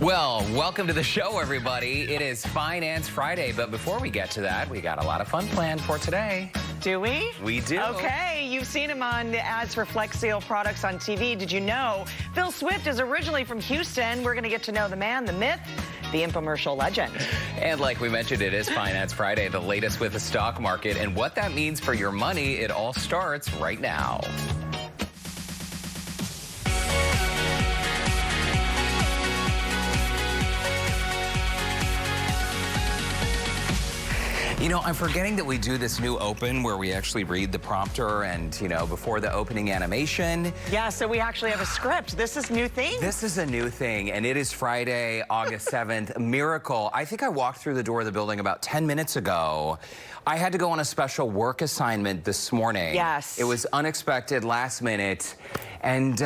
Well, welcome to the show, everybody. It is Finance Friday, but before we get to that, we got a lot of fun planned for today. Do we? We do. Okay, you've seen him on the ads for Flex Seal products on TV. Did you know Phil Swift is originally from Houston? We're going to get to know the man, the myth, the infomercial legend. And like we mentioned, it is Finance Friday, the latest with the stock market and what that means for your money. It all starts right now. You know, I'm forgetting that we do this new open where we actually read the prompter and, you know, before the opening animation. Yeah, so we actually have a script. This is new thing. This is a new thing, and it is Friday, August 7th. Miracle. I think I walked through the door of the building about 10 minutes ago. I had to go on a special work assignment this morning. Yes. It was unexpected, last minute, and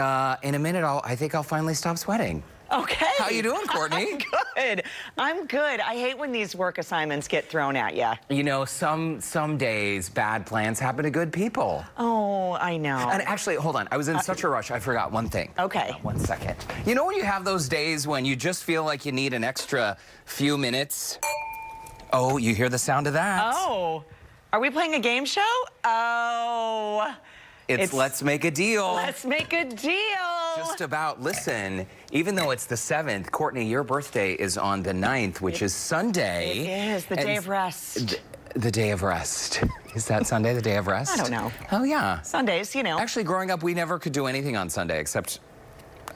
in a minute, I think I'll finally stop sweating. Okay. How you doing, Courtney? I'm good. I hate when these work assignments get thrown at you. You know, some days bad plans happen to good people. Oh, I know. And actually, hold on. I was in such a rush, I forgot one thing. Okay. 1 second. You know when you have those days when you just feel like you need an extra few minutes? Oh, you hear the sound of that? Oh, are we playing a game show? Oh. It's Let's Make a Deal. Let's make a deal. Just about. Listen, even though it's the 7th, Courtney, your birthday is on the 9th, which is Sunday. It is, the day of rest. The day of rest. Is that Sunday, the day of rest? I don't know. Oh, yeah. Sundays, you know. Actually, growing up, we never could do anything on Sunday except,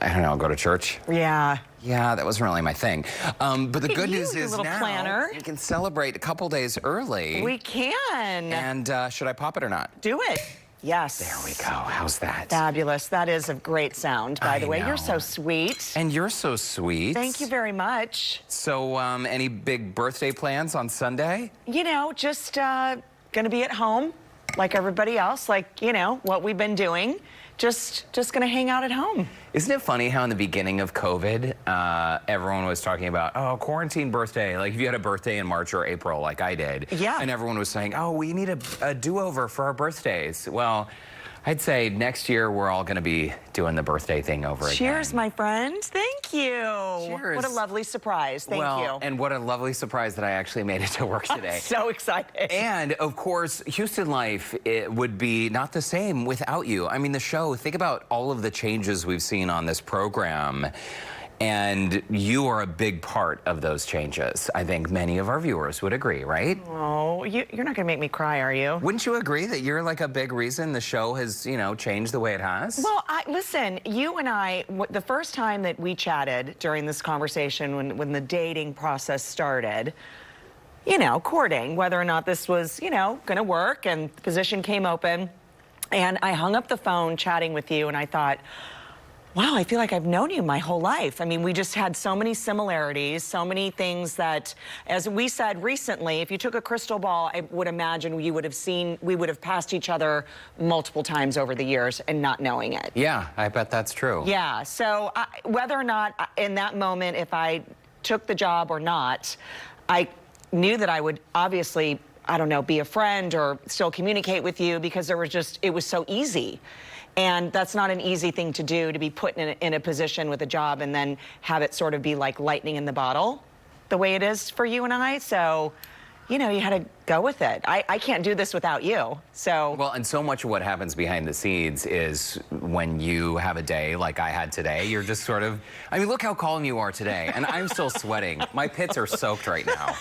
I don't know, go to church. Yeah. Yeah, that wasn't really my thing. But the good news is little now planner. we can celebrate a couple days early. We can. And should I pop it or not? Do it. Yes. There we go. How's that? Fabulous. That is a great sound, by the way. know. You're so sweet. And you're so sweet. Thank you very much. So, any big birthday plans on Sunday? You know, just gonna be at home like everybody else, like, you know, what we've been doing. Just gonna hang out at home. Isn't it funny how in the beginning of COVID, everyone was talking about, oh, quarantine birthday. Like if you had a birthday in March or April like I did. Yeah. And everyone was saying, oh, we need a do-over for our birthdays. Well, I'd say next year we're all going to be doing the birthday thing over again. Cheers, my friend. Thank you. Cheers. What a lovely surprise. Thank you. And what a lovely surprise that I actually made it to work today. I'm so excited. And, of course, Houston Life, it would be not the same without you. I mean, the show, think about all of the changes we've seen on this program. And you are a big part of those changes. I think many of our viewers would agree, right? Oh, you're not going to make me cry, are you? Wouldn't you agree that you're like a big reason the show has, you know, changed the way it has? Well, listen, you and I, the first time that we chatted during this conversation when the dating process started, you know, courting, whether or not this was, you know, going to work, and the position came open, and I hung up the phone chatting with you, and I thought, wow, I feel like I've known you my whole life. I mean, we just had so many similarities, so many things that, as we said recently, if you took a crystal ball, I would imagine we would have passed each other multiple times over the years and not knowing it. Yeah, I bet that's true. Yeah, so whether or not in that moment, if I took the job or not, I knew that I would obviously, I don't know, be a friend or still communicate with you because it was so easy. And that's not an easy thing to do, to be put in a position with a job and then have it sort of be like lightning in the bottle, the way it is for you and I. So, you know, you had to go with it. I can't do this without you, so. Well, and so much of what happens behind the scenes is when you have a day like I had today, you're just sort of, I mean, look how calm you are today, and I'm still sweating. My pits are soaked right now.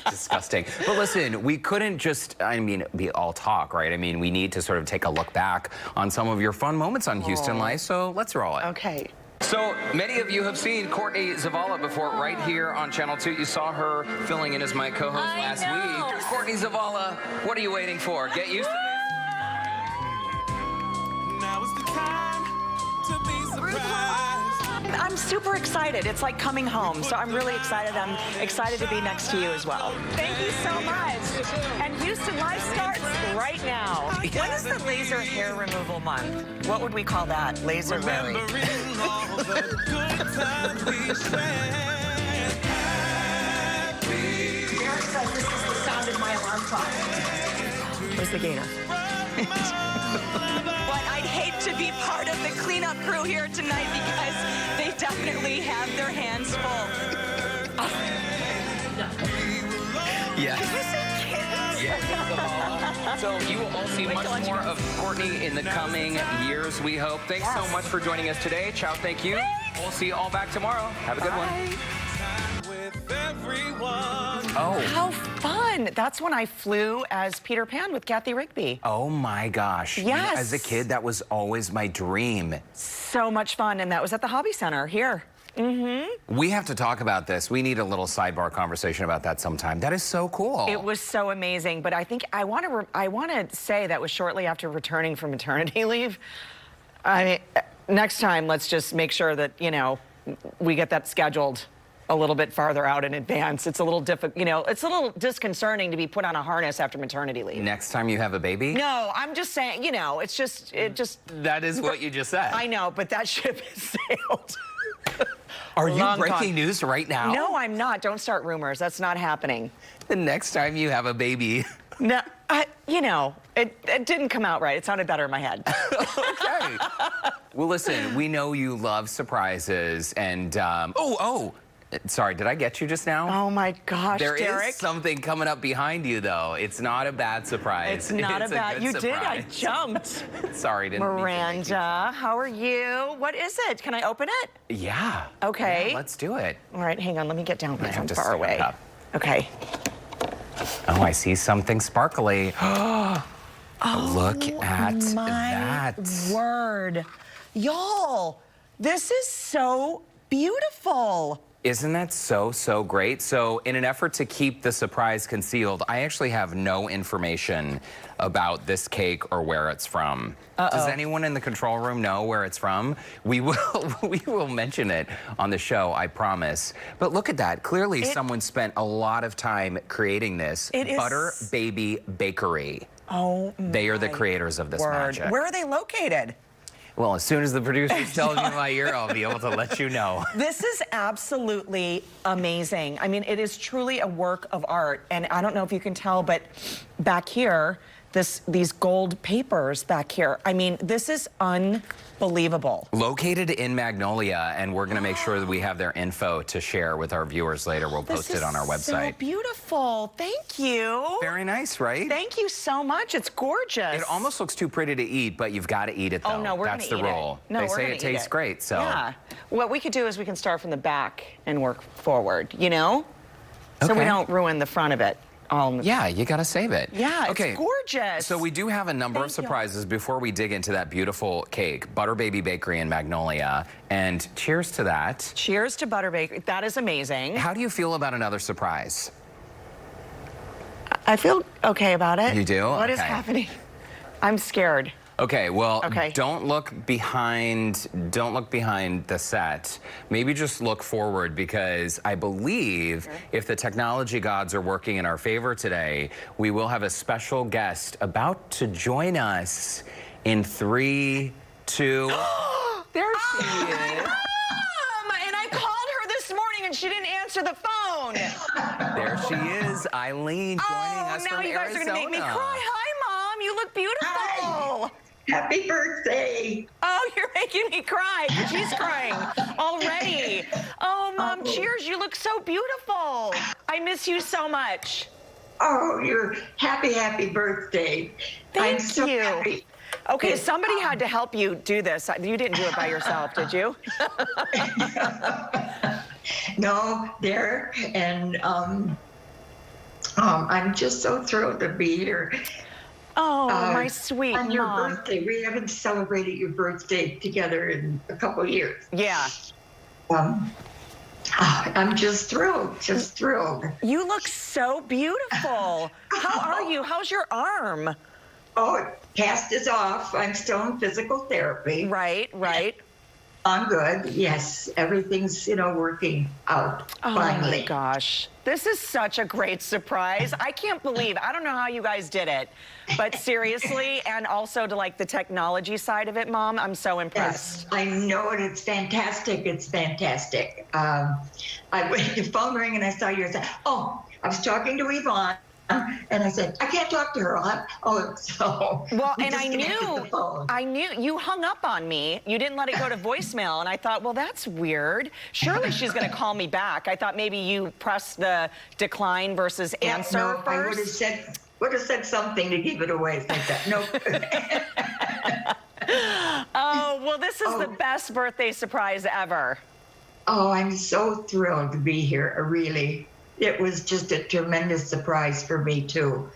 Disgusting. But listen, we couldn't just, I mean, be all talk, right? I mean, we need to sort of take a look back on some of your fun moments on Houston Life, so let's roll it. Okay. So many of you have seen Courtney Zavala before right here on Channel 2. You saw her filling in as my co-host last week. Courtney Zavala, what are you waiting for? Get used to this. Now is the time to be surprised. I'm super excited. It's like coming home, so I'm really excited. I'm excited to be next to you as well. Thank you so much. And Houston Life starts right now. When is the laser hair removal month? What would we call that? Laser Larry. Remembering all the good times we shared. Happy. Eric says this is the sound of my alarm clock. Where's the gator? But I'd hate to be part of the cleanup crew here tonight because they definitely have their hands Yes. Did you say kids? Yes. So you will all see much more of Courtney in the coming years, we hope. Thanks so much for joining us today. Ciao, thank you. We'll see you all back tomorrow. Have a good one. With everyone. Oh. How fun. That's when I flew as Peter Pan with Kathy Rigby. Oh my gosh. Yes. As a kid, that was always my dream. So much fun. And that was at the Hobby Center here. We have to talk about this. We need a little sidebar conversation about that sometime. That is so cool. It was so amazing. But I think I want to say that was shortly after returning from maternity leave. I mean, next time, let's just make sure that, you know, we get that scheduled a little bit farther out in advance. It's a little difficult, you know, it's a little disconcerting to be put on a harness after maternity leave. Next time you have a baby? No, I'm just saying, you know, it just. That is what you just said. I know, but that ship has sailed. Are you Long breaking gone. news right now? No, I'm not. Don't start rumors. That's not happening. The next time you have a baby. No, you know, it didn't come out right. It sounded better in my head. Okay. Well, listen, we know you love surprises and, sorry, did I get you just now? Oh my gosh, There Derek. is something coming up behind you, though. It's not a bad surprise. It's not It's a about good you. Did I surprise. jumped? Sorry, didn't mean to make you- Miranda, how are you? What is it? Can I open it? Yeah. Okay. Yeah, let's do it. All right, hang on. Let me get down because have I'm to far stand away. up. Okay. Oh, I see something sparkly. Look at that. Word, y'all, this is so beautiful. Isn't that so great? So in an effort to keep the surprise concealed, I actually have no information about this cake or where it's from. Does anyone in the control room know where it's from? We will mention it on the show, I promise. But look at that. Clearly someone spent a lot of time creating this. It is- Butter Baby Bakery. Oh, They are the my creators of this word. magic. Where are they located? Well, as soon as the producers tell me in my ear, I'll be able to let you know. This is absolutely amazing. I mean, it is truly a work of art. And I don't know if you can tell, but back here, these gold papers back here. I mean, this is unbelievable. Located in Magnolia, and we're going to make sure that we have their info to share with our viewers later. We'll post it on our website. So beautiful. Thank you. Very nice, right? Thank you so much. It's gorgeous. It almost looks too pretty to eat, but you've got to eat it, though. Oh, no, we're That's gonna the eat rule. it. No, they we're say gonna it eat tastes great, so. Yeah. What we could do is we can start from the back and work forward, you know? So we Okay. don't ruin the front of it. Yeah, you got to save it. Yeah, okay. it's gorgeous. So we do have a number of Thank you. surprises before we dig into that beautiful cake, Butter Baby Bakery in Magnolia. And cheers to that. Cheers to Butter Bakery. That is amazing. How do you feel about another surprise? I feel okay about it. You do? What is Okay. happening? I'm scared. Okay, well, Okay. don't look behind the set. Maybe just look forward, because I believe if the technology gods are working in our favor today, we will have a special guest about to join us in 3, 2. There she is. And I called her this morning and she didn't answer the phone. There she is, Eileen, joining us now from you guys are gonna make me Arizona. cry. Hi, Mom. You look beautiful. Hi. Happy birthday. Oh, you're making me cry. She's crying already. Oh, Mom, cheers. You look so beautiful. I miss you so much. Oh, you're happy birthday. I'm Thank so you. happy. Okay, Yes. somebody had to help you do this. You didn't do it by yourself, did you? No, Derek, and I'm just so thrilled to be here. Oh, my sweet On your Mom. birthday. We haven't celebrated your birthday together in a couple years. Yeah. I'm just thrilled, You look so beautiful. How are you? How's your arm? Oh, cast is off. I'm still in physical therapy. Right. I'm good. Yes, everything's, working out Oh finally. my gosh. This is such a great surprise. I can't believe, I don't know how you guys did it, but seriously, and also to like the technology side of it, Mom, I'm so impressed. Yes, I know it. It's fantastic. I the phone rang and I saw yours. Oh, I was talking to Yvonne, And I said, I can't talk to her. So. Well, we and disconnected the phone. I knew you hung up on me. You didn't let it go to voicemail. And I thought, well, that's weird. Surely she's going to call me back. I thought maybe you pressed the decline versus answer No, first. I would have said something to give it away like that. Nope. Oh, well, this is the best birthday surprise ever. Oh, I'm so thrilled to be here. Really. It was just a tremendous surprise for me, too.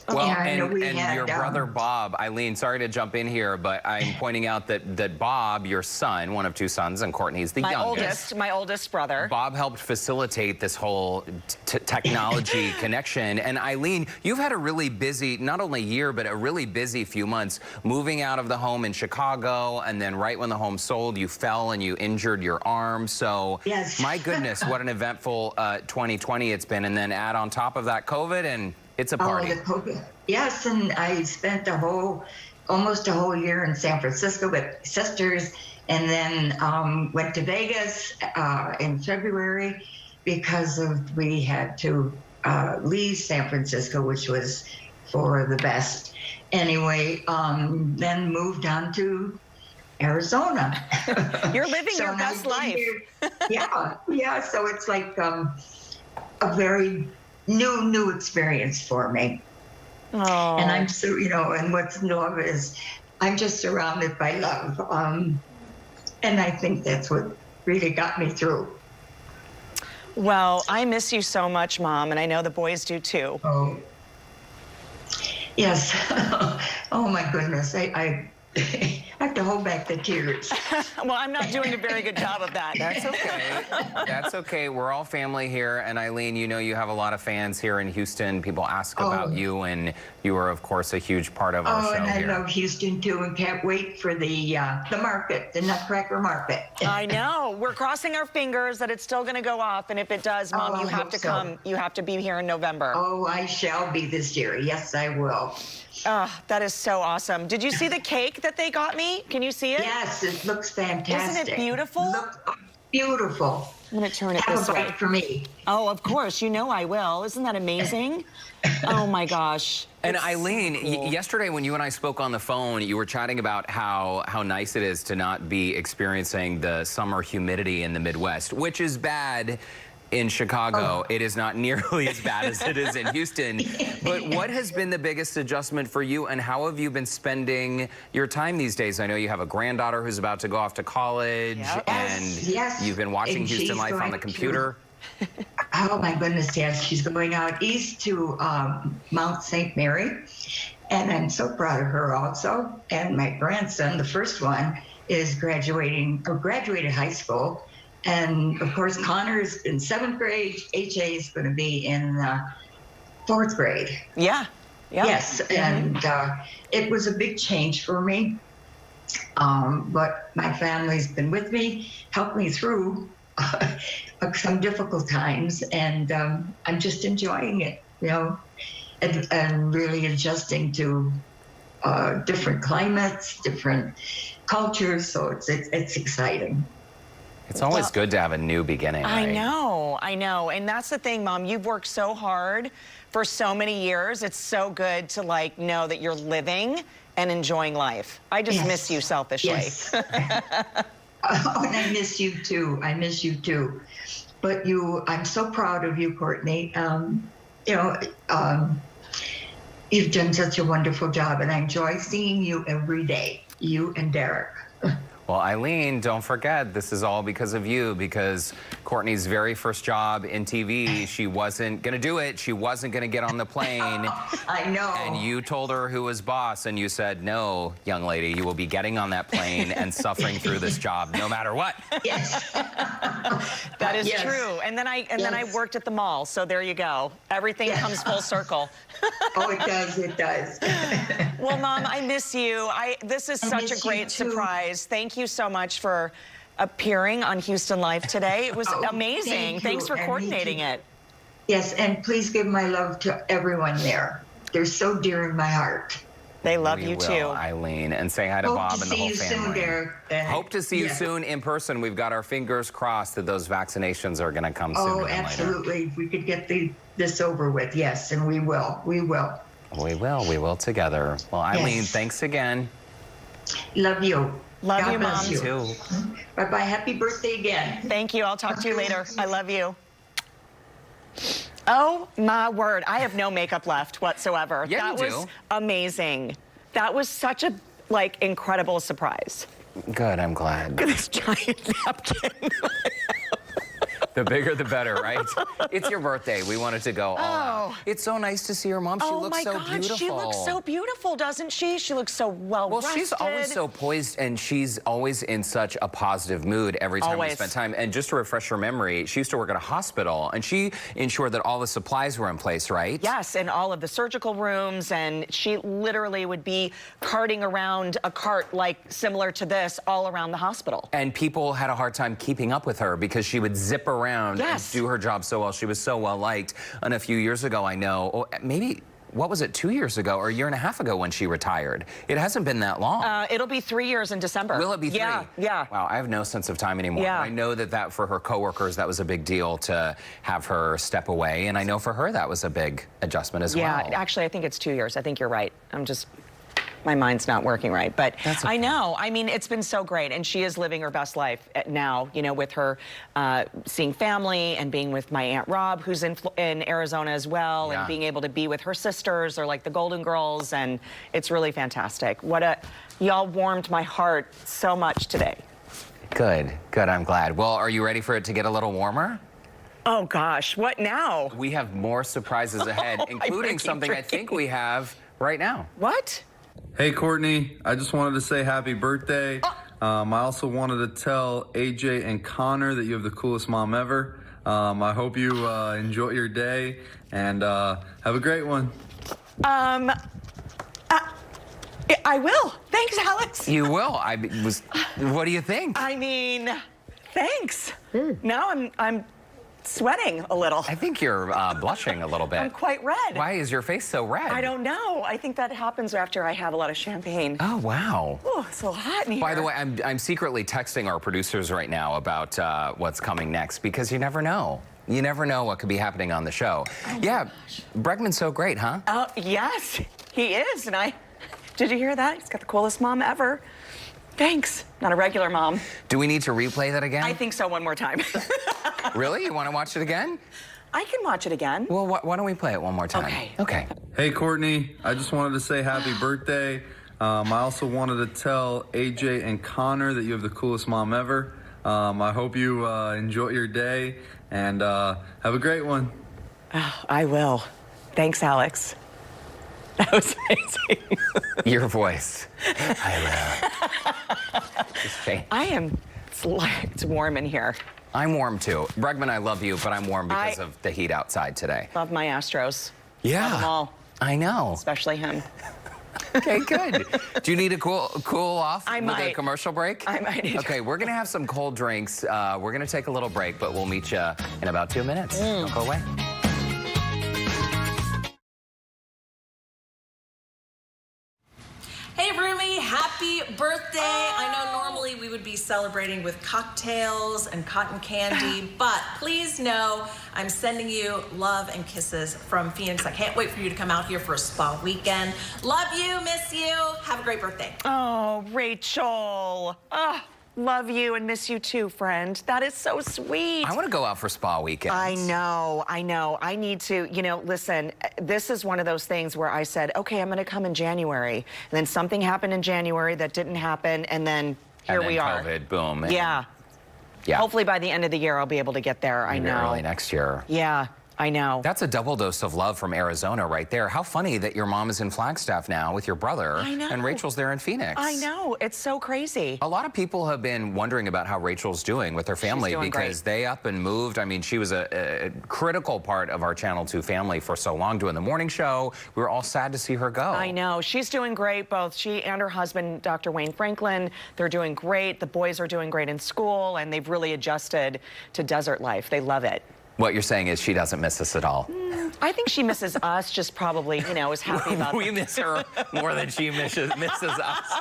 Well, Yeah, and your brother Bob, Eileen, sorry to jump in here, but I'm pointing out that Bob, your son, one of two sons, and Courtney's the youngest. My oldest brother. Bob helped facilitate this whole technology connection. And Eileen, you've had a really busy, not only year, but a really busy few months moving out of the home in Chicago. And then right when the home sold, you fell and you injured your arm. So yes. My goodness, what an eventful 2020 it's been. And then add on top of that COVID, and it's a party. Oh, the COVID. Yes, and I spent almost a whole year in San Francisco with sisters, and then went to Vegas in February because we had to leave San Francisco, which was for the best. Anyway, then moved on to Arizona. You're living your best life. Yeah. So it's like a very new experience for me. Oh. And I'm so, and what's love is I'm just surrounded by love. And I think that's what really got me through. Well, I miss you so much, Mom, and I know the boys do too. Oh, yes. Oh my goodness. I have to hold back the tears. Well, I'm not doing a very good job of that. That's okay. That's okay. We're all family here. And Eileen, you know you have a lot of fans here in Houston. People ask about you, and you are, of course, a huge part of our show and I here. love Houston, too, and can't wait for the market, the Nutcracker Market. I know. We're crossing our fingers that it's still going to go off. And if it does, Mom, you have to come. You have to be here in November. Oh, I shall be this year. Yes, I will. Oh, that is so awesome. Did you see the cake that they got me? Can you see it? Yes, it looks fantastic. Isn't it beautiful? Beautiful. I'm going to turn it Have this a way. bite for me. Oh, of course. You know I will. Isn't that amazing? Oh, my gosh. And It's Eileen, so cool. yesterday when you and I spoke on the phone, you were chatting about how nice it is to not be experiencing the summer humidity in the Midwest, which is bad in Chicago. It is not nearly as bad as it is in Houston. But what has been the biggest adjustment for you, and how have you been spending your time these days? I know you have a granddaughter who's about to go off to college, and you've been watching And Houston she's Life on going the computer. Oh my goodness, yes. She's going out east to Mount St. Mary. And I'm so proud of her also. And my grandson, the first one, is graduated high school. And of course, Connor's in 7th grade. HA is going to be in 4th grade. Yeah. Yes. And it was a big change for me. But my family's been with me, helped me through some difficult times, and I'm just enjoying it, and really adjusting to different climates, different cultures. So it's exciting. It's always good to have a new beginning, right? I know. And that's the thing, Mom. You've worked so hard for so many years. It's so good to know that you're living and enjoying life. I just miss you selfishly. Yes. Oh, and I miss you too. But I'm so proud of you, Courtney. You've done such a wonderful job, and I enjoy seeing you every day, you and Derek. Well, Eileen, don't forget, this is all because of you, because Courtney's very first job in TV, she wasn't going to do it. She wasn't going to get on the plane. I know. And you told her who was boss, and you said, no, young lady, you will be getting on that plane and suffering through this job no matter what. Yes. That is true. And then I worked at the mall, so there you go. Everything comes full circle. Oh, it does. Well, Mom, I miss you. This is such a great surprise. Thank you so much for appearing on Houston Life today. It was amazing. Thanks for coordinating it. Yes, and please give my love to everyone there. They're so dear in my heart. They love We you will, too. Eileen. And say hi to Hope Bob to and the see whole you soon, family. Derek. Hope to see you Yeah. soon in person. We've got our fingers crossed that those vaccinations are going to come sooner Oh, than later. absolutely. If we could get this over with, yes, and we will. We will. We will together. Well, Eileen, Yes. thanks again. Love you. Love God you, bless Mom. Too. Bye-bye. Happy birthday again. Thank you. I'll talk to you later. I love you. Oh my word. I have no makeup left whatsoever. Yeah, that you was do. amazing. That was such a incredible surprise. Good, I'm glad. Look at this giant napkin. The bigger, the better, right? It's your birthday. We wanted to go all out. It's so nice to see your mom. She Oh looks my so God, beautiful. she looks so beautiful, doesn't she? She looks so well Well, rested. she's always so poised, and she's always in such a positive mood every time we Always. spend time. And just to refresh your memory, she used to work at a hospital, and she ensured that all the supplies were in place, right? Yes, in all of the surgical rooms, and she literally would be carting around a cart similar to this all around the hospital. And people had a hard time keeping up with her because she would zip around Yes. and do her job so well. She was so well liked. And a few years ago, I know, maybe, what was it, 2 years ago or a year and a half ago when she retired? It hasn't been that long. It'll be 3 years in December. Will it be 3? Yeah. Wow, I have no sense of time anymore. Yeah. I know that for her coworkers, that was a big deal to have her step away. And I know for her, that was a big adjustment as Yeah, well. actually, I think it's 2 years. I think you're right. My mind's not working right, but That's okay. I know. I mean, it's been so great, and she is living her best life now, with her seeing family and being with my Aunt Rob, who's in Arizona as well, Yeah. and being able to be with her sisters, or like the Golden Girls, and it's really fantastic. Y'all warmed my heart so much today. Good, I'm glad. Well, are you ready for it to get a little warmer? Oh gosh, what now? We have more surprises ahead, including keep something I think we have right now. What? Hey, Courtney, I just wanted to say happy birthday. I also wanted to tell AJ and Connor that you have the coolest mom ever. I hope you enjoy your day and have a great one. I will. Thanks, Alex. You will. What do you think? I mean, thanks. Now I'm sweating a little. I think you're blushing a little bit. I'm quite red. Why is your face so red? I don't know. I think that happens after I have a lot of champagne. Oh, wow. Oh, it's so hot in here. By the way, I'm secretly texting our producers right now about what's coming next because you never know. You never know what could be happening on the show. Oh Yeah, Bregman's so great, huh? Oh, yes, he is. And did you hear that? He's got the coolest mom ever. Thanks. Not a regular mom. Do we need to replay that again? I think so, one more time. Really? You want to watch it again? I can watch it again. Well, why don't we play it one more time? Okay. Hey, Courtney, I just wanted to say happy birthday. I also wanted to tell AJ and Connor that you have the coolest mom ever. I hope you enjoy your day and have a great one. Oh, I will. Thanks, Alex. That was amazing. Your voice. I will. Just say- I am. It's warm in here. I'm warm too. Bregman, I love you, but I'm warm because I- of the heat outside today. Love my Astros. Yeah. Love them all, I know. especially him. Okay, good. Do you need to cool off I with a might. commercial break? I might need to. Okay, we're going to have some cold drinks. We're going to take a little break, but we'll meet you in about 2 minutes. Don't go away. Hey Rumi, happy birthday. I know normally we would be celebrating with cocktails and cotton candy, but please know I'm sending you love and kisses from Phoenix. I can't wait for you to come out here for a spa weekend. Love you, miss you. Have a great birthday. Oh, Rachel. Love you and miss you too, friend. That is so sweet. I want to go out for spa weekends. I know. I need to, listen, this is one of those things where I said, okay, I'm going to come in January. And then something happened in January that didn't happen. And then here And then we are. COVID, boom. Yeah. Yeah. Hopefully by the end of the year, I'll be able to get there. I Maybe know. early next year. Yeah, I know. That's a double dose of love from Arizona right there. How funny that your mom is in Flagstaff now with your brother. I know. And Rachel's there in Phoenix. I know. It's so crazy. A lot of people have been wondering about how Rachel's doing with her family doing because great. they up and moved. I mean, she was a critical part of our Channel 2 family for so long doing the morning show. We were all sad to see her go. I know. She's doing great. Both she and her husband, Dr. Wayne Franklin, they're doing great. The boys are doing great in school, and they've really adjusted to desert life. They love it. What you're saying is she doesn't miss us at all. I think she misses us, just probably, is happy about We miss her more than she misses us.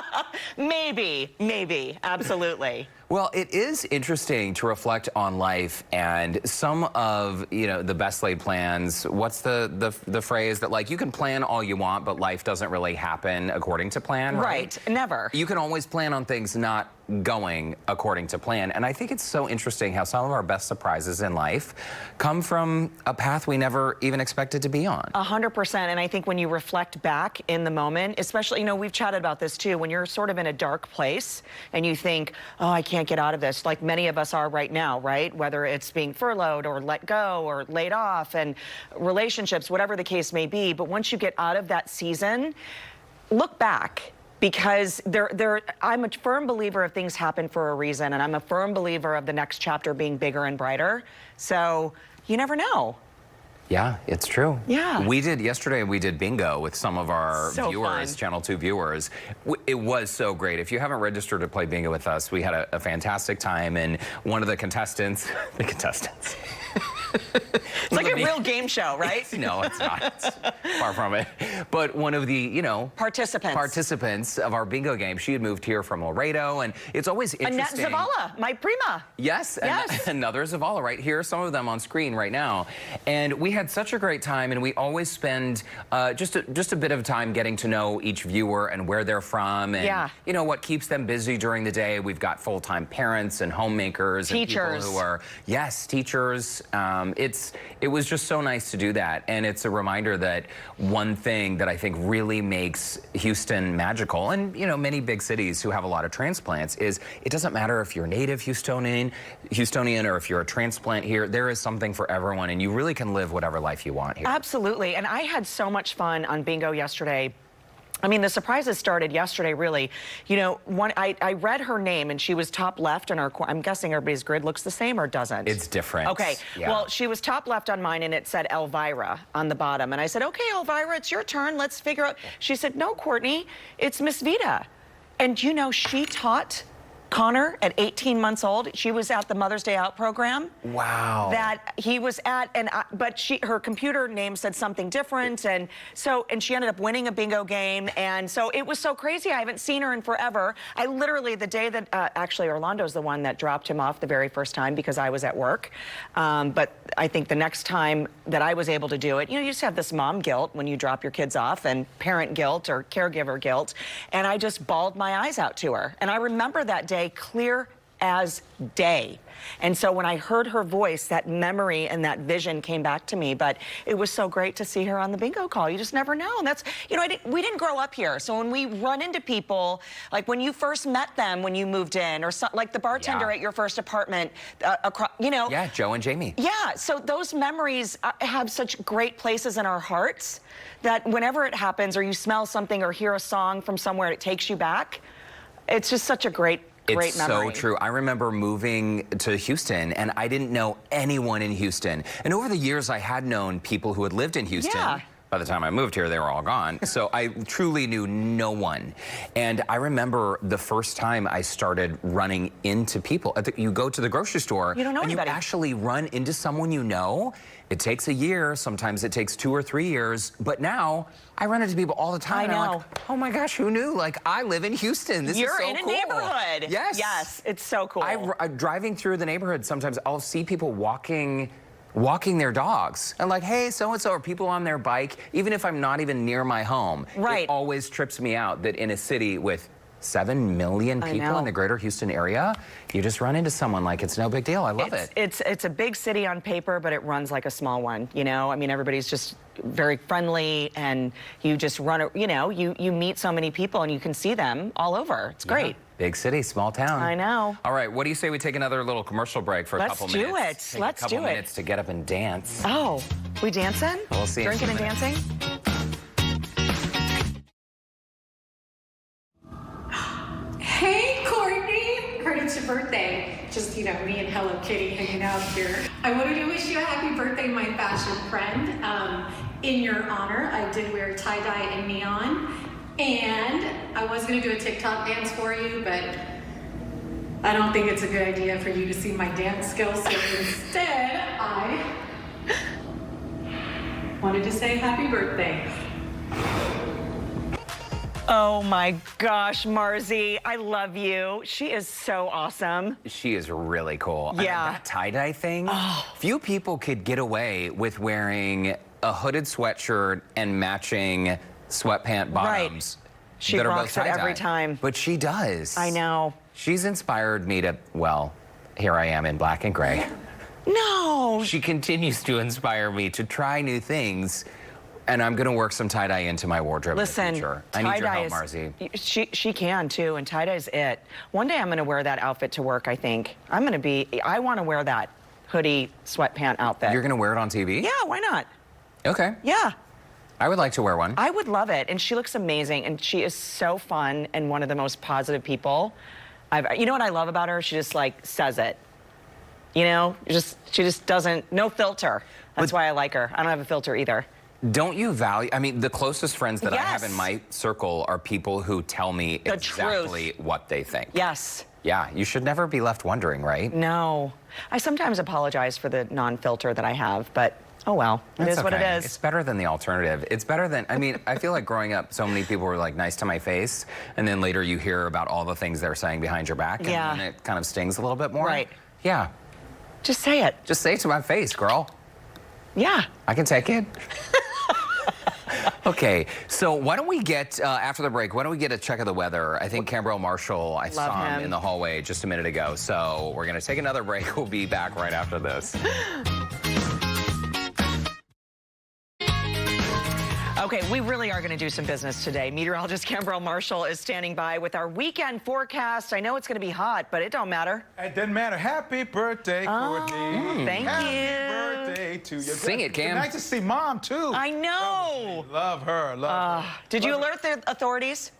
Maybe, absolutely. Well, it is interesting to reflect on life and some of, the best laid plans. What's the phrase that, like, you can plan all you want, but life doesn't really happen according to plan, right? Never. You can always plan on things not going according to plan. And I think it's so interesting how some of our best surprises in life come from a path we never even expected to be on. 100%. And I think when you reflect back in the moment, especially, we've chatted about this too, when you're sort of in a dark place and you think, oh, I can't get out of this, like many of us are right now, right? Whether it's being furloughed or let go or laid off, and relationships, whatever the case may be. But once you get out of that season, look back. Because I'm a firm believer of things happen for a reason, and I'm a firm believer of the next chapter being bigger and brighter. So you never know. Yeah, it's true. Yeah. Yesterday we did bingo with some of our viewers, fun. Channel 2 viewers. It was so great. If you haven't registered to play bingo with us, we had a fantastic time, and one of the contestants, It's like a real game show, right? No, it's not. It's far from it. But one of the, participants of our bingo game, she had moved here from Laredo, and it's always interesting. Annette Zavala, my prima. Yes, another Zavala right here. Some of them on screen right now. And we had such a great time, and we always spend just a bit of time getting to know each viewer and where they're from, and what keeps them busy during the day. We've got full-time parents and homemakers, teachers, and people who are teachers. It was just so nice to do that, and it's a reminder that one thing that I think really makes Houston magical, and many big cities who have a lot of transplants, is it doesn't matter if you're native Houstonian or if you're a transplant here. There is something for everyone, and you really can live whatever life you want here. Absolutely, and I had so much fun on bingo yesterday. I mean, the surprises started yesterday, really. I read her name, and she was top left on our, I'm guessing everybody's grid looks the same or doesn't? It's different. Okay, yeah. Well, she was top left on mine, and it said Elvira on the bottom. And I said, okay, Elvira, it's your turn. Let's figure out. She said, no, Courtney, it's Miss Vita. And she taught Connor at 18 months old. She was at the Mother's Day Out program. Wow. That he was at, but her computer name said something different, and she ended up winning a bingo game, and so it was so crazy. I haven't seen her in forever. I literally, the day that actually Orlando's the one that dropped him off the very first time because I was at work, but I think the next time that I was able to do it, you just have this mom guilt when you drop your kids off, and parent guilt or caregiver guilt, and I just bawled my eyes out to her, and I remember that day clear as day. And so when I heard her voice, that memory and that vision came back to me. But it was so great to see her on the bingo call. You just never know. And that's, we didn't grow up here. So when we run into people, like when you first met them when you moved in, or like the bartender at your first apartment, Yeah, Joe and Jamie. Yeah, so those memories have such great places in our hearts that whenever it happens, or you smell something or hear a song from somewhere, it takes you back. It's just such a great memory. It's so true. I remember moving to Houston, and I didn't know anyone in Houston. And over the years, I had known people who had lived in Houston. Yeah. By the time I moved here, they were all gone. So I truly knew no one. And I remember the first time I started running into people. You go to the grocery store, you don't know and anybody. You actually run into someone you know. It takes a year. Sometimes it takes 2 or 3 years. But now I run into people all the time. I know. And I'm like, oh my gosh, who knew? Like, I live in Houston. This is so cool. You're in a neighborhood. Yes. Yes, it's so cool. Driving through the neighborhood, sometimes I'll see people walking their dogs, and like, hey, so-and-so, or people on their bike, even if I'm not even near my home. Right. It always trips me out that in a city with 7 million people in the greater Houston area, you just run into someone like it's no big deal. I love it. It's a big city on paper, but it runs like a small one, I mean, everybody's just very friendly, and you just run, you meet so many people, and you can see them all over. It's great. Yeah. Big city, small town. I know. All right, what do you say we take another little commercial break for a couple minutes? Let's do it. Let's do it. Take a couple minutes to get up and dance. Oh, we dancing? We'll see. Drinking and dancing? Hey, Courtney! Heard it's your birthday. Just, me and Hello Kitty hanging out here. I wanted to wish you a happy birthday, my fashion friend. In your honor, I did wear tie-dye and neon. And I was going to do a TikTok dance for you, but I don't think it's a good idea for you to see my dance skills. So instead, I wanted to say happy birthday. Oh my gosh, Marzi, I love you. She is so awesome. She is really cool. I mean, Yeah. that tie-dye thing, few people could get away with wearing a hooded sweatshirt and matching sweatpant bottoms. She that are both rocks it every tie-dye. time. But she does. I know. She's inspired me to, well, here I am in black and gray. No. She continues to inspire me to try new things, and I'm going to work some tie-dye into my wardrobe Listen, in the future. I need your tie-dye help, Marzi. She can too, and tie-dye's it. One day I'm going to wear that outfit to work, I think. I want to wear that hoodie sweatpant outfit. You're going to wear it on TV? Yeah, why not? Okay. Yeah. I would like to wear one. I would love it, and she looks amazing, and she is so fun and one of the most positive people. You know what I love about her? She just like says it. You know, she just doesn't, no filter. That's why I like her. I don't have a filter either. Don't you value, I mean, the closest friends that I have in Yes. my circle are people who tell me The exactly truth. what they think. Yes. Yeah, you should never be left wondering, right? No. I sometimes apologize for the non-filter that I have, but oh well. It That's is what it okay. is. It's better than the alternative. It's better than, I mean, I feel like growing up, so many people were like nice to my face, and then later you hear about all the things they're saying behind your back, and Yeah. then it kind of stings a little bit more. Right. Yeah. Just say it. Just say it to my face, girl. Yeah. I can take it. Okay, so why don't we get, after the break, why don't we get a check of the weather? I think Cambrell Marshall, I saw him him. in the hallway just a minute ago. So we're going to take another break. We'll be back right after this. Okay, we really are going to do some business today. Meteorologist Cambrell Marshall is standing by with our weekend forecast. I know it's going to be hot, but it don't matter. It doesn't matter. Happy birthday, Courtney. Thank Happy you. birthday to you. Sing it, Cam. Nice to see Mom, too. I know. Love her. Love her. Did you alert the authorities?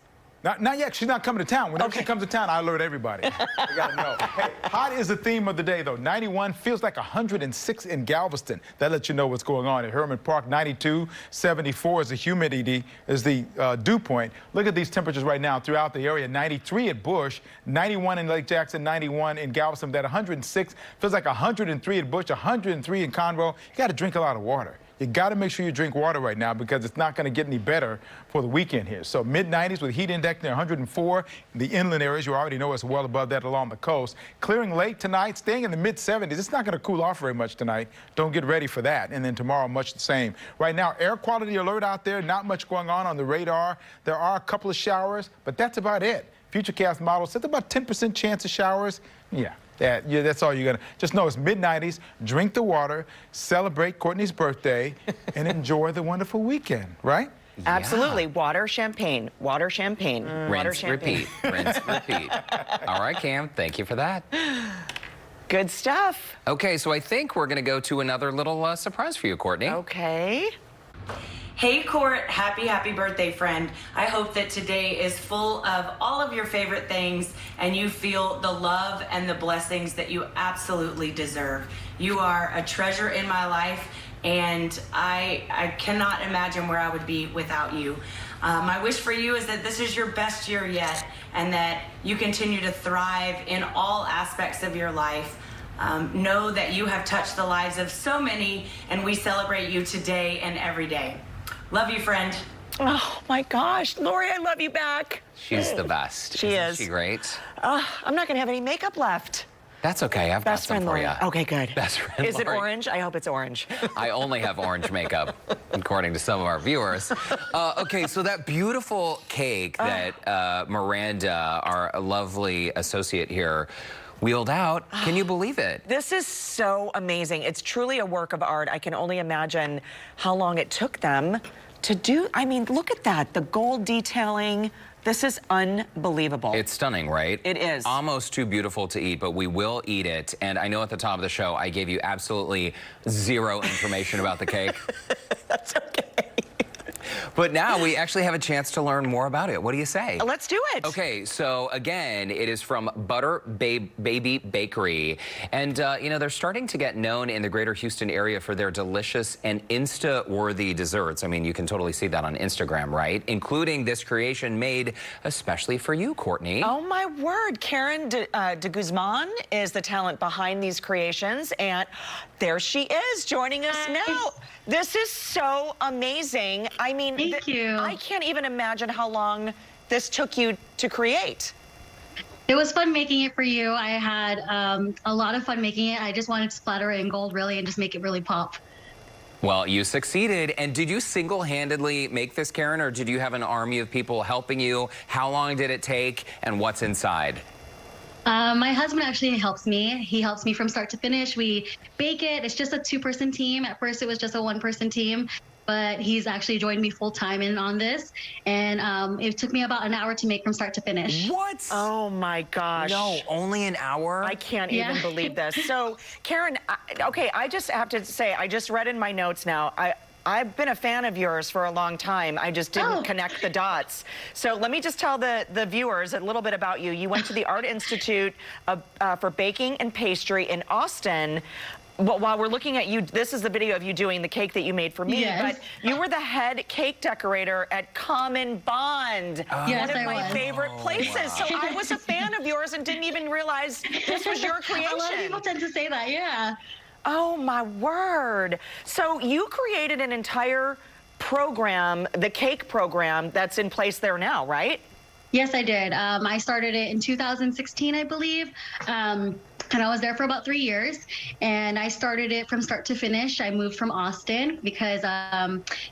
Not yet. She's not coming to town. Whenever Okay. she comes to town, I alert everybody. You gotta know. Hey, hot is the theme of the day, though. 91 feels like 106 in Galveston. That lets you know what's going on. At Herman Park, 92, 74 is the humidity, is the dew point. Look at these temperatures right now throughout the area. 93 at Bush, 91 in Lake Jackson, 91 in Galveston. That 106 feels like 103 at Bush, 103 in Conroe. You got to drink a lot of water. You got to make sure you drink water right now because it's not going to get any better for the weekend here. So mid-90s with heat index near 104. The inland areas, you already know it's well above that along the coast. Clearing late tonight, staying in the mid-70s. It's not going to cool off very much tonight. Don't get ready for that. And then tomorrow, much the same. Right now, air quality alert out there. Not much going on the radar. There are a couple of showers, but that's about it. Futurecast model says about 10% chance of showers. Yeah. That's all you're going to. Just know it's mid-90s. Drink the water, celebrate Courtney's birthday, and enjoy the wonderful weekend, right? Absolutely. Water, champagne. Water, champagne. Water, Rinse, champagne. repeat. Rinse, repeat. All right, Cam, thank you for that. Good stuff. Okay, so I think we're going to go to another little surprise for you, Courtney. Okay. Hey Court, happy birthday friend. I hope that today is full of all of your favorite things and you feel the love and the blessings that you absolutely deserve. You are a treasure in my life and I cannot imagine where I would be without you. My wish for you is that this is your best year yet and that you continue to thrive in all aspects of your life. Know that you have touched the lives of so many and we celebrate you today and every day. Love you, friend. Oh my gosh, Lori, I love you back. She's the best. She Isn't is. she great? I'm not going to have any makak left. That's okay. I've Best got some friend for Lori. you. Okay, good. Best friend Is it Lori. orange? I hope it's orange. I only have orange makeup, according to some of our viewers. Okay, so that beautiful cake that Miranda, our lovely associate here, wheeled out, can you believe it? This is so amazing. It's truly a work of art. I can only imagine how long it took them to do. I mean, look at that. The gold detailing. This is unbelievable. It's stunning, right? It is. Almost too beautiful to eat, but we will eat it. And I know at the top of the show, I gave you absolutely zero information about the cake. That's okay. But now we actually have a chance to learn more about it. What do you say? Let's do it. Okay, so again, it is from Butter Baby Bakery. And, you know, they're starting to get known in the greater Houston area for their delicious and Insta-worthy desserts. I mean, you can totally see that on Instagram, right? Including this creation made especially for you, Courtney. Oh, my word. Karen de Guzman is the talent behind these creations. And there she is joining us now. This is so amazing. I mean, Thank you. I can't even imagine how long this took you to create. It was fun making it for you. I had a lot of fun making it. I just wanted to splatter it in gold, really, and just make it really pop. Well, you succeeded. And did you single-handedly make this, Karen, or did you have an army of people helping you? How long did it take, and what's inside? My husband actually helps me. He helps me from start to finish. We bake it. It's just a two-person team. At first, it was just a one-person team, but he's actually joined me full-time in on this. And it took me about an hour to make from start to finish. What? Oh, my gosh. No, only an hour? I can't even believe this. So, Karen, okay, I just have to say, I just read in my notes now, I've been a fan of yours for a long time. I just didn't connect the dots. So let me just tell the viewers a little bit about you. You went to the Art Institute for Baking and Pastry in Austin. Well, while we're looking at you, this is the video of you doing the cake that you made for me. Yes. But you were the head cake decorator at Common Bond, Yes, one of I my was. favorite places. Wow. So I was a fan of yours and didn't even realize this was your creation. A lot of people tend to say that, yeah. Oh, my word. So you created an entire program, the cake program, that's in place there now, right? Yes, I did. I started it in 2016, I believe. And I was there for about 3 years. And I started it from start to finish. I moved from Austin because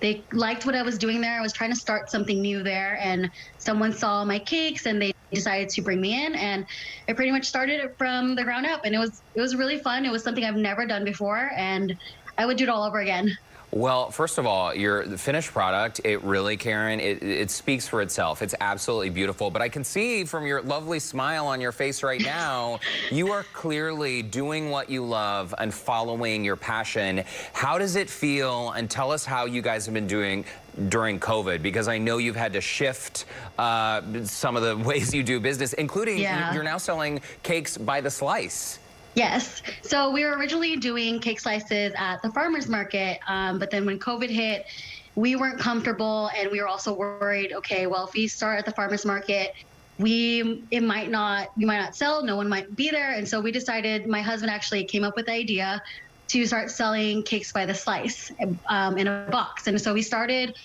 they liked what I was doing there. I was trying to start something new there. And someone saw my cakes and they decided to bring me in. And I pretty much started it from the ground up. And it was really fun. It was something I've never done before. And I would do it all over again. Well, first of all, the finished product, it really, Karen, it speaks for itself. It's absolutely beautiful. But I can see from your lovely smile on your face right now, you are clearly doing what you love and following your passion. How does it feel? And tell us how you guys have been doing during COVID, because I know you've had to shift some of the ways you do business, including you're now selling cakes by the slice. Yes. So we were originally doing cake slices at the farmer's market, but then when COVID hit, we weren't comfortable, and we were also worried, okay, well, if we start at the farmer's market, we might not sell, no one might be there. And so we decided, my husband actually came up with the idea to start selling cakes by the slice in a box. And so we started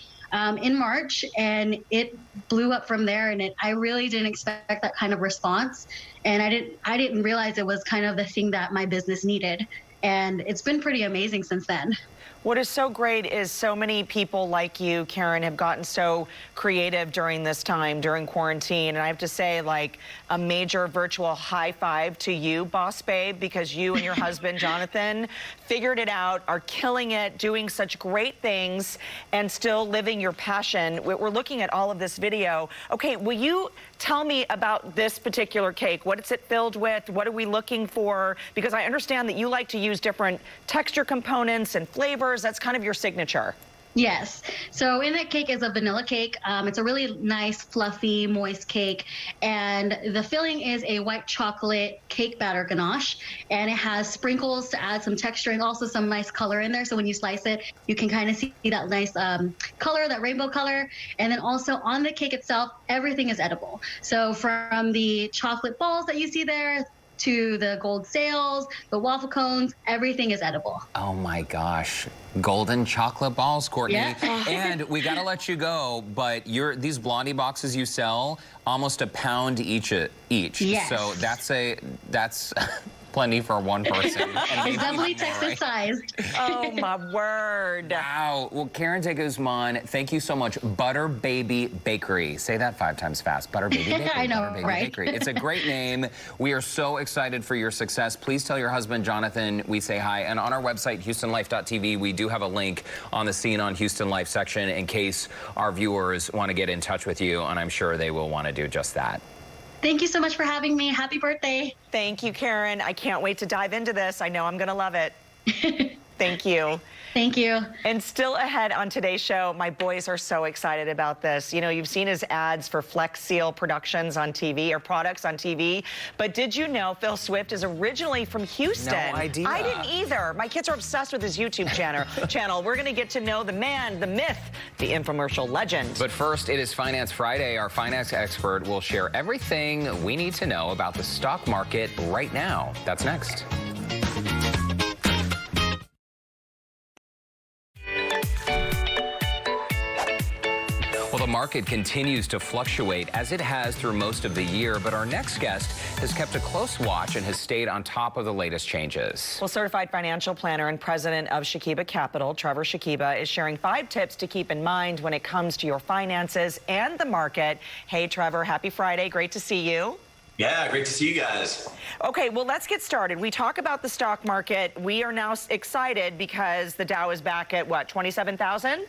in March, and it blew up from there. And I really didn't expect that kind of response. And I didn't realize it was kind of the thing that my business needed. And it's been pretty amazing since then. What is so great is so many people like you, Karen, have gotten so creative during this time, during quarantine. And I have to say, like, a major virtual high five to you, Boss Babe, because you and your husband, Jonathan, figured it out, are killing it, doing such great things, and still living your passion. We're looking at all of this video. Okay, will you tell me about this particular cake? What is it filled with? What are we looking for? Because I understand that you like to use different texture components and flavors. That's kind of your signature. Yes. So in that cake is a vanilla cake. It's a really nice, fluffy, moist cake. And the filling is a white chocolate cake batter ganache. And it has sprinkles to add some texture and also some nice color in there. So when you slice it, you can kind of see that nice color, that rainbow color. And then also on the cake itself, everything is edible. So from the chocolate balls that you see there, to the gold sails, the waffle cones, everything is edible. Oh my gosh. Golden chocolate balls, Courtney. Yeah. And we gotta let you go, but these Blondie boxes you sell, almost £1 each. Yes. So that's plenty for one person. It's definitely Texas sized. Oh, my word. Wow. Well, Karen de Guzman, thank you so much. Butter Baby Bakery. Say that 5 times fast. Butter Baby Bakery. I know, Butter Baby right? Bakery. It's a great name. We are so excited for your success. Please tell your husband, Jonathan, we say hi. And on our website, HoustonLife.tv, we do have a link on the Scene on Houston Life section in case our viewers want to get in touch with you, and I'm sure they will want to do just that. Thank you so much for having me. Happy birthday. Thank you, Karen. I can't wait to dive into this. I know I'm going to love it. Thank you. Thank you. And still ahead on today's show, my boys are so excited about this. You know, you've seen his ads for Flex Seal Productions on TV, or products on TV. But did you know Phil Swift is originally from Houston? No idea. I didn't either. My kids are obsessed with his YouTube channel. We're going to get to know the man, the myth, the infomercial legend. But first, it is Finance Friday. Our finance expert will share everything we need to know about the stock market right now. That's next. Well, the market continues to fluctuate as it has through most of the year, but our next guest has kept a close watch and has stayed on top of the latest changes. Well, certified financial planner and president of Shakiba Capital, Trevor Shakiba, is sharing 5 tips to keep in mind when it comes to your finances and the market. Hey, Trevor, happy Friday. Great to see you. Yeah, great to see you guys. Okay, well, let's get started. We talk about the stock market. We are now excited because the Dow is back at, what, 27,000?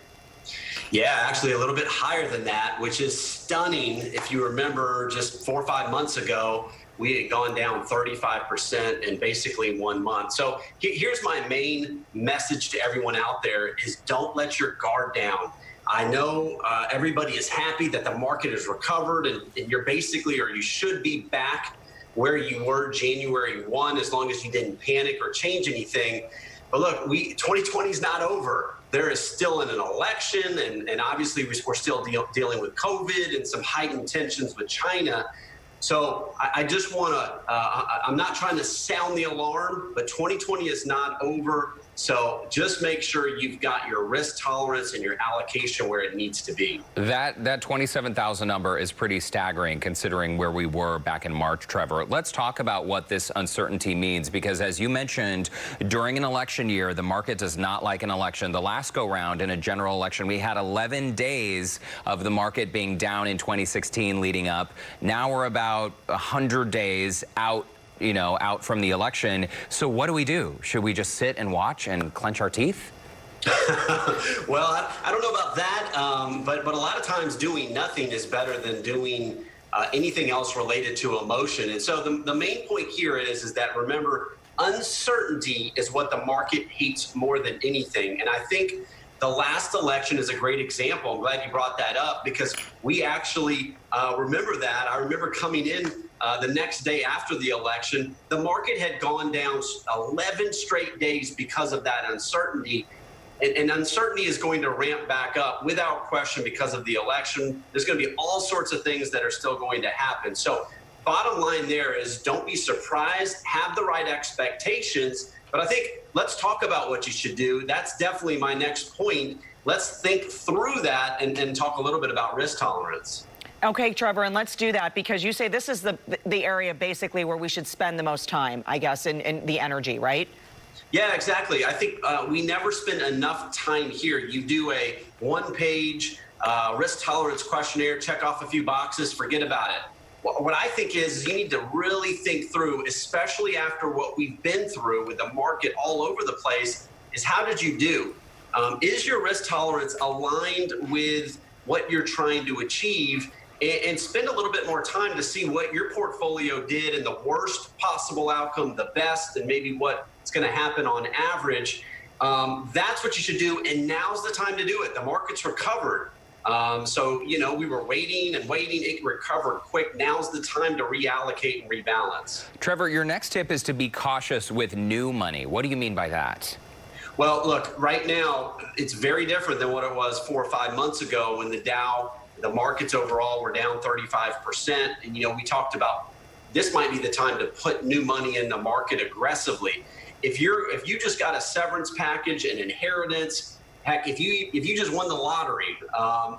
Yeah, actually a little bit higher than that, which is stunning. If you remember, just 4 or 5 months ago, we had gone down 35% in basically 1 month. So here's my main message to everyone out there is don't let your guard down. I know everybody is happy that the market has recovered and you're basically, or you should be back where you were January 1, as long as you didn't panic or change anything. But look, 2020 is not over. There is still an election, and obviously we're still dealing with COVID and some heightened tensions with China. So I just want to, I'm not trying to sound the alarm, but 2020 is not over. So just make sure you've got your risk tolerance and your allocation where it needs to be. That 27,000 number is pretty staggering considering where we were back in March, Trevor. Let's talk about what this uncertainty means, because as you mentioned, during an election year, the market does not like an election. The last go round in a general election, we had 11 days of the market being down in 2016 leading up. Now we're about 100 days out from the election. So what do we do? Should we just sit and watch and clench our teeth? Well, I don't know about that, but a lot of times doing nothing is better than doing anything else related to emotion. And so the main point here is that, remember, uncertainty is what the market hates more than anything. And I think the last election is a great example. I'm glad you brought that up, because we actually remember that. I remember coming in the next day after the election, the market had gone down 11 straight days because of that uncertainty. And uncertainty is going to ramp back up without question because of the election. There's going to be all sorts of things that are still going to happen. So bottom line there is don't be surprised, have the right expectations. But I think let's talk about what you should do. That's definitely my next point. Let's think through that and talk a little bit about risk tolerance. Okay, Trevor, and let's do that, because you say this is the area basically where we should spend the most time, I guess, in the energy, right? Yeah, exactly. I think we never spend enough time here. You do a 1-page risk tolerance questionnaire, check off a few boxes, forget about it. What I think is you need to really think through, especially after what we've been through with the market all over the place, is how did you do? Is your risk tolerance aligned with what you're trying to achieve? And spend a little bit more time to see what your portfolio did in the worst possible outcome, the best, and maybe what's going to happen on average. That's what you should do, and now's the time to do it. The market's recovered. So, we were waiting and waiting. It recovered quick. Now's the time to reallocate and rebalance. Trevor, your next tip is to be cautious with new money. What do you mean by that? Well, look, right now, it's very different than what it was 4 or 5 months ago when the markets overall were down 35%. And, we talked about this might be the time to put new money in the market aggressively. If you just got a severance package, an inheritance, heck, if you just won the lottery,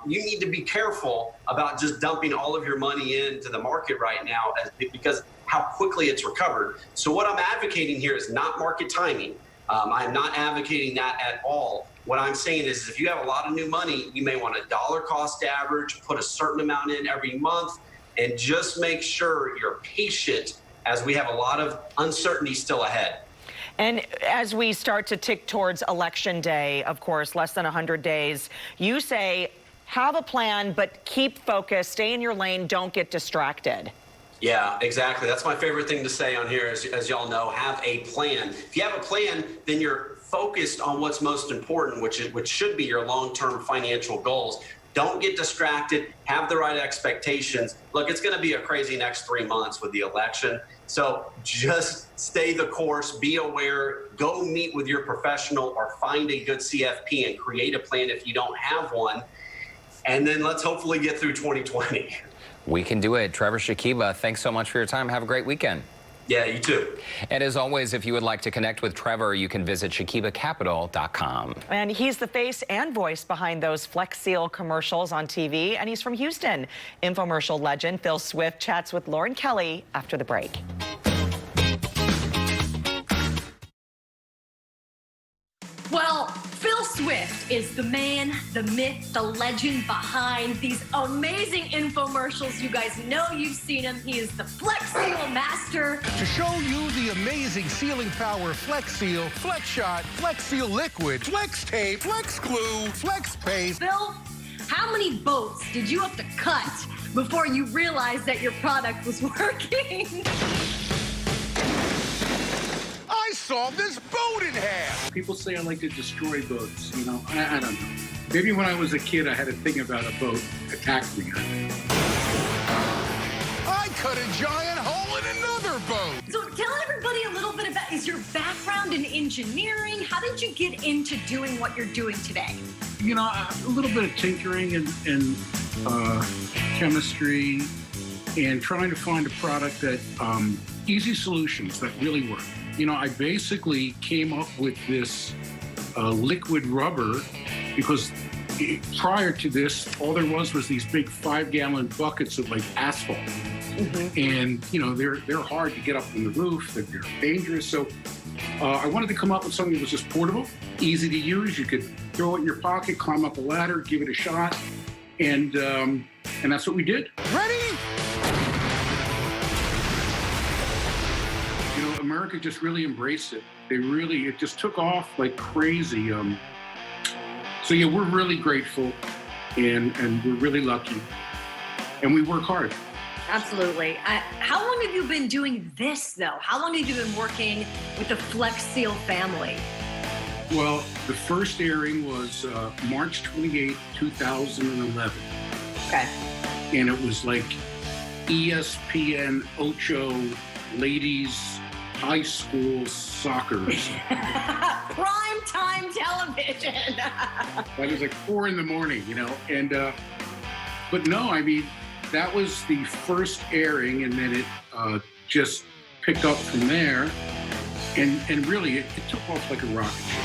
you need to be careful about just dumping all of your money into the market right now because how quickly it's recovered. So what I'm advocating here is not market timing. I'm not advocating that at all. What I'm saying is if you have a lot of new money, you may want a dollar cost average, put a certain amount in every month, and just make sure you're patient as we have a lot of uncertainty still ahead. And as we start to tick towards election day, of course, less than 100 days, you say have a plan, but keep focused, stay in your lane, don't get distracted. Yeah, exactly. That's my favorite thing to say on here, as y'all know, have a plan. If you have a plan, then you're focused on what's most important, which should be your long-term financial goals. Don't get distracted. Have the right expectations. Look, it's going to be a crazy next 3 months with the election. So just stay the course, be aware, go meet with your professional or find a good CFP and create a plan if you don't have one. And then let's hopefully get through 2020. We can do it. Trevor Shakiba, thanks so much for your time. Have a great weekend. Yeah, you too. And as always, if you would like to connect with Trevor, you can visit ShakibaCapital.com. And he's the face and voice behind those Flex Seal commercials on TV. And he's from Houston. Infomercial legend Phil Swift chats with Lauren Kelly after the break. Well, Phil Swift is the man, the myth, the legend behind these amazing infomercials. You guys know you've seen him. He is the Flex Seal master. To show you the amazing sealing power of Flex Seal, Flex Shot, Flex Seal Liquid, Flex Tape, Flex Glue, Flex Paste. Phil, how many boats did you have to cut before you realized that your product was working? I solved this boat in half. People say I like to destroy boats, you know. I don't know. Maybe when I was a kid, I had a thing about a boat attacked me. I cut a giant hole in another boat. So tell everybody a little bit about, is your background in engineering? How did you get into doing what you're doing today? You know, a little bit of tinkering and chemistry and trying to find a product that, easy solutions that really work. You know, I basically came up with this liquid rubber because prior to this, all there was these big 5-gallon buckets of like asphalt. Mm-hmm. And, you know, they're hard to get up on the roof, they're dangerous. So I wanted to come up with something that was just portable, easy to use. You could throw it in your pocket, climb up a ladder, give it a shot. And that's what we did. Ready? America just really embraced it. It just took off like crazy. So yeah, we're really grateful and we're really lucky. And we work hard. Absolutely. How long have you been doing this though? How long have you been working with the Flex Seal family? Well, the first airing was March 28, 2011. Okay. And it was like ESPN Ocho ladies high school soccer. Prime time television. That was like 4 a.m, you know, and but no, I mean, that was the first airing, and then it just picked up from there, and really it took off like a rocket ship.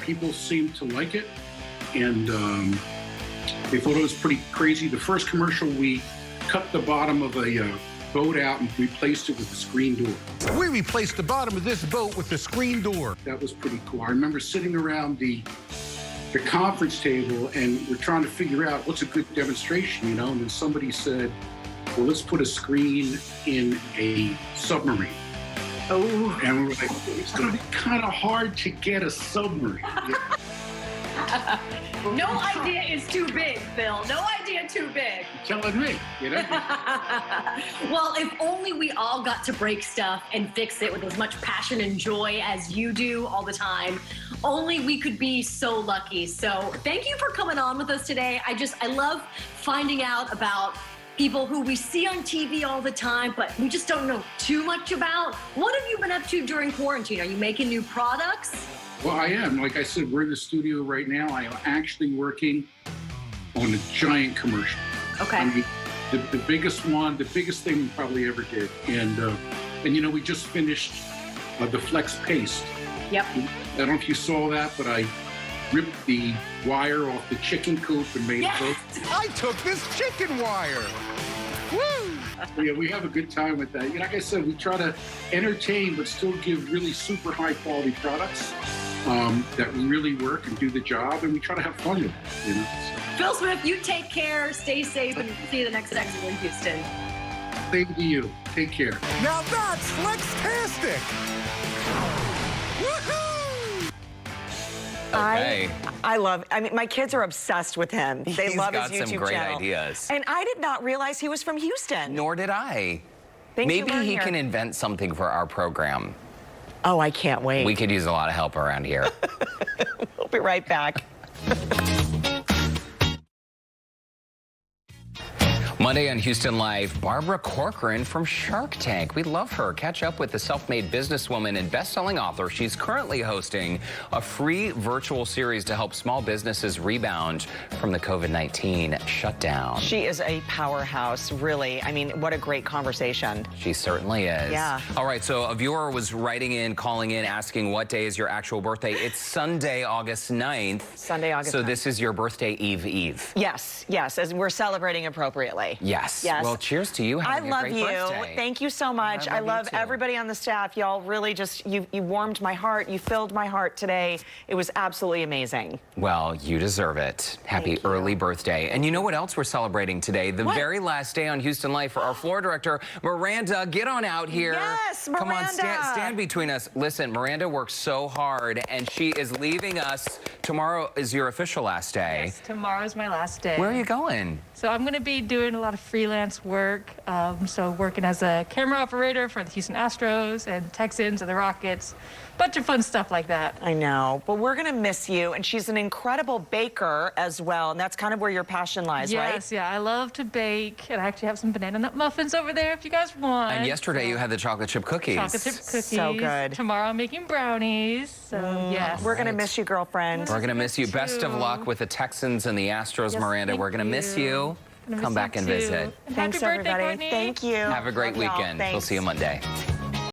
People seemed to like it, and they thought it was pretty crazy. The first commercial, we cut the bottom of a boat out and replaced it with a screen door. We replaced the bottom of this boat with the screen door. That was pretty cool. I remember sitting around the conference table and we're trying to figure out what's a good demonstration, you know, and then somebody said, well, let's put a screen in a submarine. Oh. And we were like, it's going to be kind of hard to get a submarine. No idea is too big, Phil. No idea too big. Telling me, you know? Well, if only we all got to break stuff and fix it with as much passion and joy as you do all the time. Only we could be so lucky. So thank you for coming on with us today. I love finding out about people who we see on TV all the time, but we just don't know too much about. What have you been up to during quarantine? Are you making new products? Well, I am. Like I said, we're in the studio right now. I am actually working on a giant commercial. Okay. I mean, the biggest one, the biggest thing we probably ever did. And you know, we just finished the Flex Paste. Yep. I don't know if you saw that, but I ripped the wire off the chicken coop and made it both. I took this chicken wire. Woo! Yeah, we have a good time with that. Like I said, we try to entertain, but still give really super high quality products that really work and do the job, and we try to have fun with it, you know. Phil Swift, you take care, stay safe, and see you the next Exit in Houston. Same to you. Take care. Now that's Flex-tastic. Woohoo! Okay. I mean, my kids are obsessed with him. They He's love got his YouTube some great channel. ideas. And I did not realize he was from Houston. Nor did I. Things you Maybe learn he here. can invent something for our program. Oh, I can't wait. We could use a lot of help around here. We'll be right back. Monday on Houston Live, Barbara Corcoran from Shark Tank. We love her. Catch up with the self-made businesswoman and best-selling author. She's currently hosting a free virtual series to help small businesses rebound from the COVID-19 shutdown. She is a powerhouse, really. I mean, what a great conversation. She certainly is. Yeah. All right, so a viewer was writing in, calling in, asking what day is your actual birthday. It's Sunday, August 9th. Sunday, August 9th. So this is your birthday eve. Yes, as we're celebrating appropriately. Yes. Yes. Well, cheers to you. I Having a love great you. birthday. Thank you so much. I love you too. everybody on the staff. Y'all really just, you warmed my heart. You filled my heart today. It was absolutely amazing. Well, you deserve it. Happy early birthday. And you know what else we're celebrating today? The very last day on Houston Life for our floor director, Miranda. Get on out here. Yes, Come on, Miranda. stand between us. Listen, Miranda works so hard, and she is leaving us. Tomorrow is your official last day. Yes, tomorrow's my last day. Where are you going? So I'm going to be doing a lot of freelance work. So working as a camera operator for the Houston Astros and Texans and the Rockets. Bunch of fun stuff like that. I know, but we're going to miss you. And she's an incredible baker as well. And that's kind of where your passion lies, right? Yes, yeah. I love to bake. And I actually have some banana nut muffins over there if you guys want. And yesterday you had the chocolate chip cookies. Chocolate chip cookies. So good. Tomorrow I'm making brownies. So, yes. We're going to miss you, girlfriend. We're going to miss you. Best of luck with the Texans and the Astros, Yes, Miranda. thank We're going to miss you. Gonna Come miss back you and too. visit. And Thanks, happy birthday, everybody. Courtney. Thank you. Have a great Love y'all. weekend. We'll Thanks. see you Monday.